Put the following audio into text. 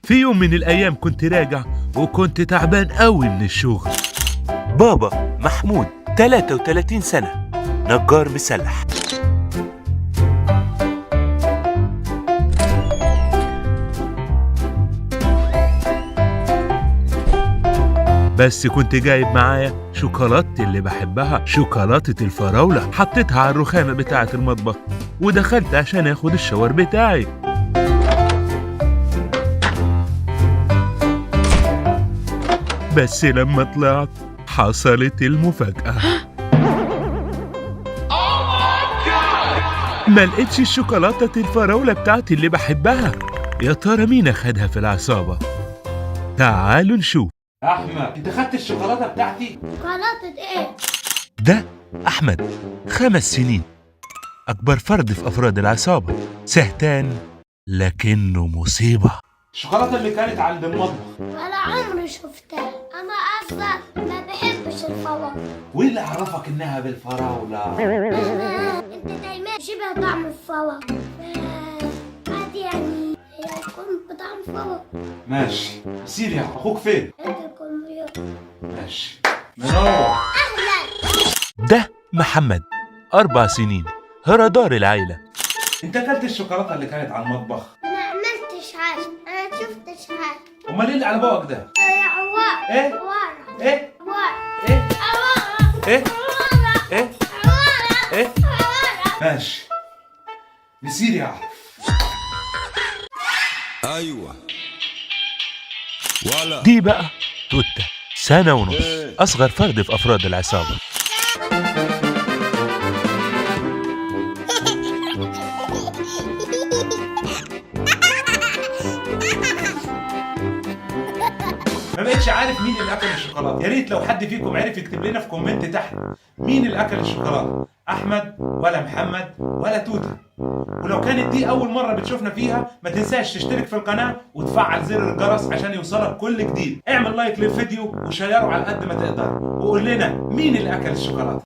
في يوم من الأيام كنت راجع وكنت تعبان قوي من الشغل. بابا محمود 33 سنة، نجار مسلح. بس كنت جايب معايا شوكولاتتي اللي بحبها، شوكولاتة الفراولة. حطيتها على الرخامة بتاعة المطبخ ودخلت عشان اخد الشاور بتاعي. بس لما طلعت حصلت المفاجأة. ما لقيتش الشوكولاتة الفراولة بتاعتي اللي بحبها. يا ترى مين اخدها في العصابة؟ تعالوا نشوف. احمد، انت خدت الشوكولاته بتاعتي؟ شوكولاتة ايه؟ ده أحمد، 5 سنين، أكبر فرد في أفراد العصابة، سهتان لكنه مصيبة. الشوكولاته اللي كانت عند المطبخ. ولا عمري شفتها، انا اصلا ما بحبش الفواكه. وايه اللي عرفك انها بالفراوله؟ انت دايما شبه طعم الفواكه، عادي يعني يكون بطعم فواكه. ماشي، سير يا اخوك فين؟ انت الكمبيوتر. ماشي، منور. ده محمد، 4 سنين، هردار العيلة. انت اكلت الشوكولاته اللي كانت على المطبخ؟ انا عملتش حاجة، انا شفتش حاجة. امال ايه اللي على بوقك ده؟ يا عوار. ايه؟ عوارة. ايه؟ عوار. ايه؟ عوارة. ايه؟ عوارة. ايه؟ عوارة. ايه؟ عوارة. ماشي، نسير يعرف. ايوه ولا دي بقى توتة، 1.5 سنة، أصغر فرد في أفراد العصابة. ما بقتش عارف مين اللي اكل الشوكولاته. يا ريت لو حد فيكم عرف يكتب لنا في كومنت تحت مين اللي اكل الشوكولاته، احمد ولا محمد ولا توته. ولو كانت دي اول مره بتشوفنا فيها ما تنساش تشترك في القناه وتفعل زر الجرس عشان يوصلك كل جديد. اعمل لايك للفيديو وشيره على قد ما تقدر، وقول لنا مين اللي اكل الشوكولاته.